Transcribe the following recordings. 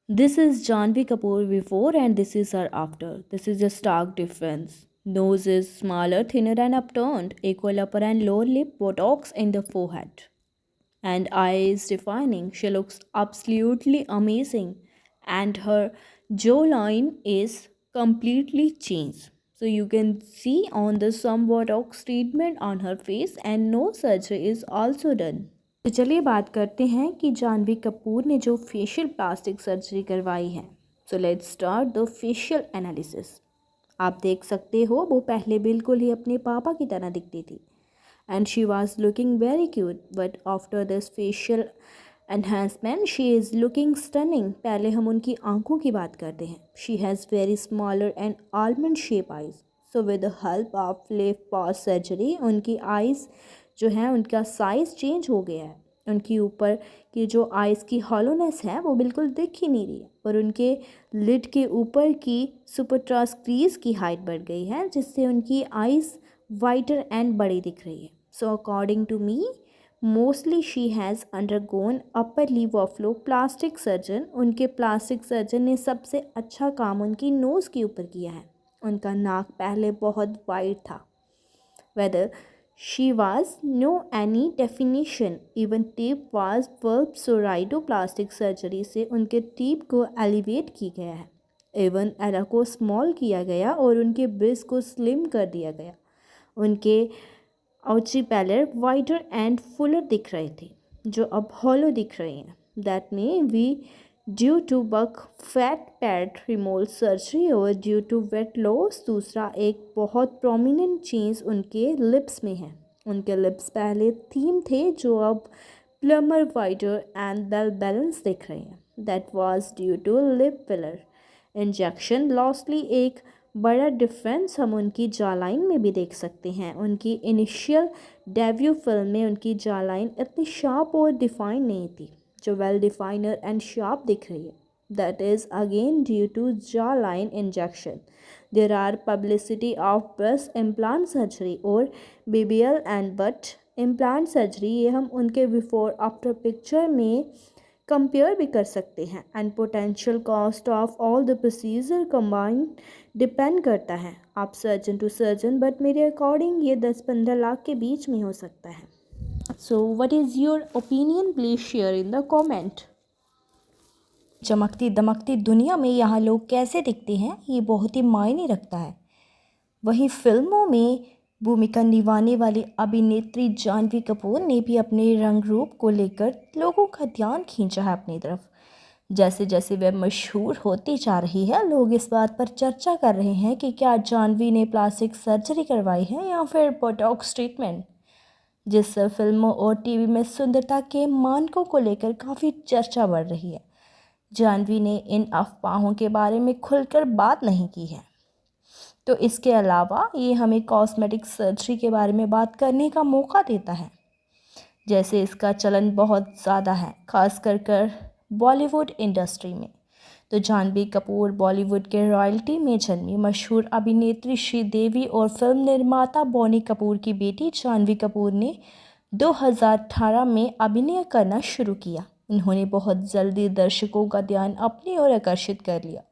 This is Janvi Kapoor before and this is her after. This is a stark difference. Nose is smaller, thinner and upturned, equal upper and lower lip, botox in the forehead. And eyes defining. She looks absolutely amazing. And her jawline is completely changed. So you can see on the some botox treatment on her face and no surgery is also done. तो चलिए बात करते हैं कि जानवी कपूर ने जो facial plastic surgery करवाई है। So let's start the facial analysis. आप देख सकते हो वो पहले बिल्कुल ही अपने पापा की तरह दिखती थी and she was looking very cute, but after this facial enhancement she is looking stunning. पहले हम उनकी आंखों की बात करते हैं। She has very smaller and almond shape eyes. So with the help of lip pause surgery उनकी eyes जो है उनका साइज़ चेंज हो गया है। उनकी ऊपर की जो आइज़ की हॉलोनेस है वो बिल्कुल दिख ही नहीं रही है और उनके लिड के ऊपर की सुपरट्रास क्रीज की हाइट बढ़ गई है जिससे उनकी आइज़ वाइटर एंड बड़ी दिख रही है। So according to me mostly she has undergone upper lip ऑफ्लो प्लास्टिक सर्जन। उनके प्लास्टिक सर्जन ने सबसे अच्छा काम उनकी नोज़ के ऊपर किया है। उनका नाक पहले बहुत वाइड था। Whether she was no any definition, even tip was verb so rhinoplastic surgery से उनके टीप को एलिवेट किया गया है। एवन एरा को स्मॉल किया गया और उनके ब्रिज को स्लिम कर दिया गया। उनके आउचिपेलर वाइडर एंड फुलर दिख रहे थे जो अब हॉलो दिख रहे हैं। दैट में we due to buccal fat pad removal surgery और ड्यू टू वेट लॉस। दूसरा एक बहुत प्रोमिनेंट चेंज उनके लिप्स में है। उनके लिप्स पहले थीम थे जो अब plumper wider and well balance दिख रहे हैं। That was due to lip filler injection. Lastly एक बड़ा डिफरेंस हम उनकी जॉलाइन में भी देख सकते हैं। उनकी इनिशियल डेब्यू फिल्म में उनकी जॉलाइन इतनी शार्प और डिफाइन नहीं थी जो वेल डिफाइनर एंड शार्प दिख रही है। That is again due to jawline injection. There are publicity of breast implant surgery और BBL and butt implant surgery. ये हम उनके बिफोर आफ्टर पिक्चर में कंपेयर भी कर सकते हैं and potential cost of all the procedure combine depend करता है आप सर्जन टू सर्जन, बट मेरे अकॉर्डिंग ये 10-15 लाख के बीच में हो सकता है। So what is your opinion, please share in the comment. चमकती दमकती दुनिया में यहाँ लोग कैसे दिखते हैं ये बहुत ही मायने रखता है। वहीं फिल्मों में भूमिका निभाने वाली अभिनेत्री जानवी कपूर ने भी अपने रंग रूप को लेकर लोगों का ध्यान खींचा है अपनी तरफ। जैसे जैसे वह मशहूर होती जा रही है लोग इस बात पर चर्चा कर रहे हैं कि क्या जानवी ने प्लास्टिक सर्जरी करवाई है या फिर बोटॉक्स ट्रीटमेंट, जिससे फिल्मों और टीवी में सुंदरता के मानकों को लेकर काफ़ी चर्चा बढ़ रही है। जानवी ने इन अफवाहों के बारे में खुलकर बात नहीं की है। तो इसके अलावा ये हमें कॉस्मेटिक सर्जरी के बारे में बात करने का मौका देता है। जैसे इसका चलन बहुत ज़्यादा है खास कर बॉलीवुड इंडस्ट्री में। तो जानवी कपूर बॉलीवुड के रॉयल्टी में जन्मी मशहूर अभिनेत्री श्रीदेवी और फिल्म निर्माता बॉनी कपूर की बेटी जानवी कपूर ने 2018 में अभिनय करना शुरू किया। उन्होंने बहुत जल्दी दर्शकों का ध्यान अपनी ओर आकर्षित कर लिया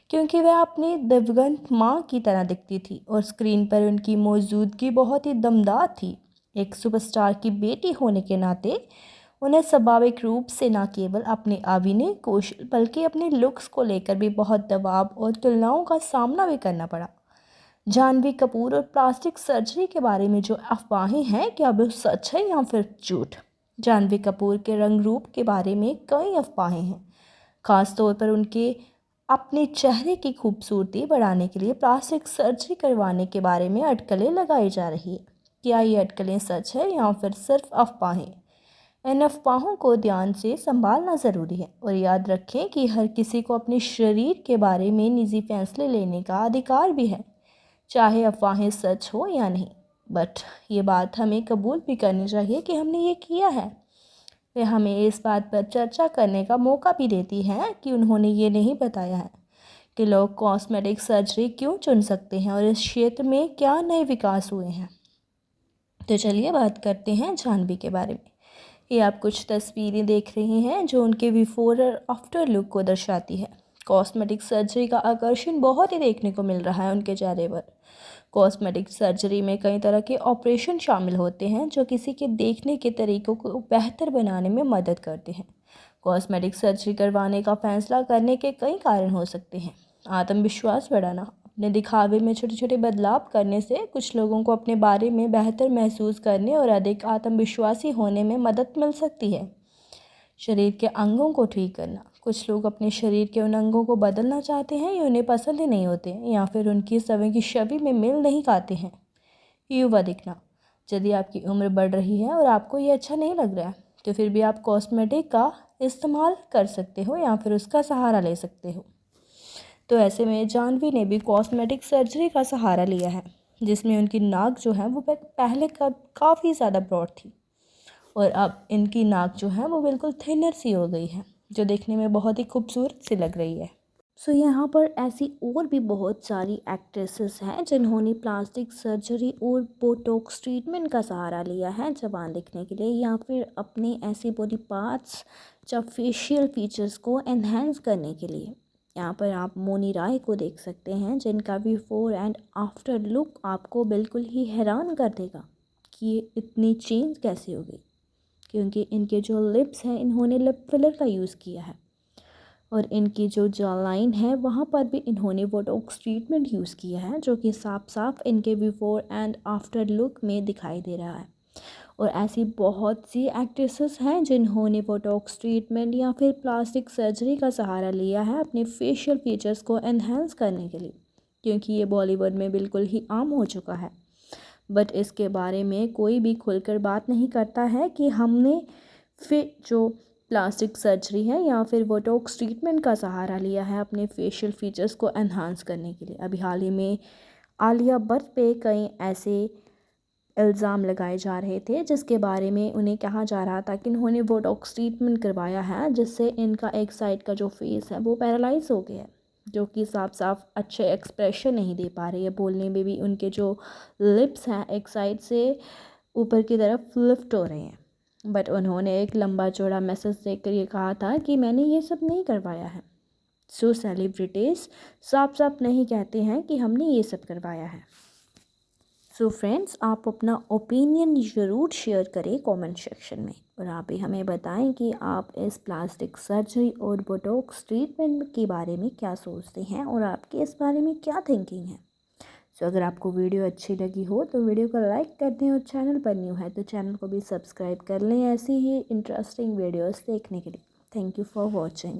क्योंकि वह अपनी दिवंगत माँ की तरह दिखती थी और स्क्रीन पर उनकी मौजूदगी बहुत ही दमदार थी। एक सुपरस्टार की बेटी होने के नाते उन्हें स्वाभाविक रूप से न केवल अपने अभिनय कौशल बल्कि अपने लुक्स को लेकर भी बहुत दबाव और तुलनाओं का सामना भी करना पड़ा। जानवी कपूर और प्लास्टिक सर्जरी के बारे में जो अफवाहें हैं क्या वो सच है या फिर झूठ? जानवी कपूर के रंग रूप के बारे में कई अफवाहें हैं। ख़ास तौर पर उनके अपने चेहरे की खूबसूरती बढ़ाने के लिए प्लास्टिक सर्जरी करवाने के बारे में अटकलें लगाई जा रही है। क्या ये अटकलें सच है या फिर सिर्फ अफवाहें? इन अफवाहों को ध्यान से संभालना ज़रूरी है और याद रखें कि हर किसी को अपने शरीर के बारे में निजी फैसले लेने का अधिकार भी है, चाहे अफवाहें सच हो या नहीं। बट ये बात हमें कबूल भी करनी चाहिए कि हमने ये किया है। वे हमें इस बात पर चर्चा करने का मौका भी देती हैं कि उन्होंने ये नहीं बताया है कि लोग कॉस्मेटिक सर्जरी क्यों चुन सकते हैं और इस क्षेत्र में क्या नए विकास हुए हैं। तो चलिए बात करते हैं जानवी के बारे में। ये आप कुछ तस्वीरें देख रही हैं जो उनके बिफोर और आफ्टर लुक को दर्शाती है। कॉस्मेटिक सर्जरी का आकर्षण बहुत ही देखने को मिल रहा है उनके चेहरे पर। कॉस्मेटिक सर्जरी में कई तरह के ऑपरेशन शामिल होते हैं जो किसी के देखने के तरीक़ों को बेहतर बनाने में मदद करते हैं। कॉस्मेटिक सर्जरी करवाने का फैसला करने के कई कारण हो सकते हैं। आत्मविश्वास बढ़ाना, अपने दिखावे में छोटे छोटे बदलाव करने से कुछ लोगों को अपने बारे में बेहतर महसूस करने और अधिक आत्मविश्वासी होने में मदद मिल सकती है। शरीर के अंगों को ठीक करना, कुछ लोग अपने शरीर के उन अंगों को बदलना चाहते हैं या उन्हें पसंद ही नहीं होते या फिर उनकी समय की छवि में मेल नहीं खाते हैं। युवा दिखना, यदि आपकी उम्र बढ़ रही है और आपको ये अच्छा नहीं लग रहा है तो फिर भी आप कॉस्मेटिक का इस्तेमाल कर सकते हो या फिर उसका सहारा ले सकते हो। तो ऐसे में जाह्नवी ने भी कॉस्मेटिक सर्जरी का सहारा लिया है, जिसमें उनकी नाक जो है वो पहले काफ़ी ज़्यादा ब्रॉड थी और अब इनकी नाक जो है वो बिल्कुल थिनर सी हो गई है, जो देखने में बहुत ही खूबसूरत सी लग रही है। सो यहाँ पर ऐसी और भी बहुत सारी एक्ट्रेसेस हैं जिन्होंने प्लास्टिक सर्जरी और बोटॉक्स ट्रीटमेंट का सहारा लिया है जवान दिखने के लिए, या फिर अपने ऐसे बॉडी पार्ट्स या फेशियल फीचर्स को एनहेंस करने के लिए। यहाँ पर आप मोनी राय को देख सकते हैं जिनका बिफोर एंड आफ्टर लुक आपको बिल्कुल ही हैरान कर देगा कि ये इतनी चेंज कैसे हो गई, क्योंकि इनके जो लिप्स हैं इन्होंने लिप फिलर का यूज़ किया है और इनकी जो जॉ लाइन है वहाँ पर भी इन्होंने बोटॉक्स ट्रीटमेंट यूज़ किया है, जो कि साफ साफ इनके बिफोर एंड आफ्टर लुक में दिखाई दे रहा है। और ऐसी बहुत सी एक्ट्रेसेस हैं जिन्होंने बोटॉक्स ट्रीटमेंट या फिर प्लास्टिक सर्जरी का सहारा लिया है अपने फेशियल फीचर्स को एनहेंस करने के लिए, क्योंकि ये बॉलीवुड में बिल्कुल ही आम हो चुका है। बट इसके बारे में कोई भी खुलकर बात नहीं करता है कि हमने फिर जो प्लास्टिक सर्जरी है या फिर बोटॉक्स ट्रीटमेंट का सहारा लिया है अपने फेशियल फीचर्स को एनहांस करने के लिए। अभी हाल ही में आलिया भट्ट पे कई ऐसे इल्ज़ाम लगाए जा रहे थे जिसके बारे में उन्हें कहा जा रहा था कि इन्होंने बोटॉक्स ट्रीटमेंट करवाया है जिससे इनका एक साइड का जो फेस है वो पैरालाइज हो गया है, जो कि साफ साफ अच्छे एक्सप्रेशन नहीं दे पा रही है। बोलने में भी उनके जो लिप्स हैं एक साइड से ऊपर की तरफ लिफ्ट हो रहे हैं। बट उन्होंने एक लंबा चौड़ा मैसेज देकर ये कहा था कि मैंने ये सब नहीं करवाया है। सो सेलिब्रिटीज़ साफ साफ नहीं कहते हैं कि हमने ये सब करवाया है। सो फ्रेंड्स, आप अपना ओपिनियन ज़रूर शेयर करें कमेंट सेक्शन में और आप भी हमें बताएं कि आप इस प्लास्टिक सर्जरी और बोटॉक्स ट्रीटमेंट के बारे में क्या सोचते हैं और आपके इस बारे में क्या थिंकिंग है। सो अगर आपको वीडियो अच्छी लगी हो तो वीडियो को लाइक कर दें और चैनल पर न्यू है तो चैनल को भी सब्सक्राइब कर लें ऐसी ही इंटरेस्टिंग वीडियोस देखने के लिए। Thank you for watching.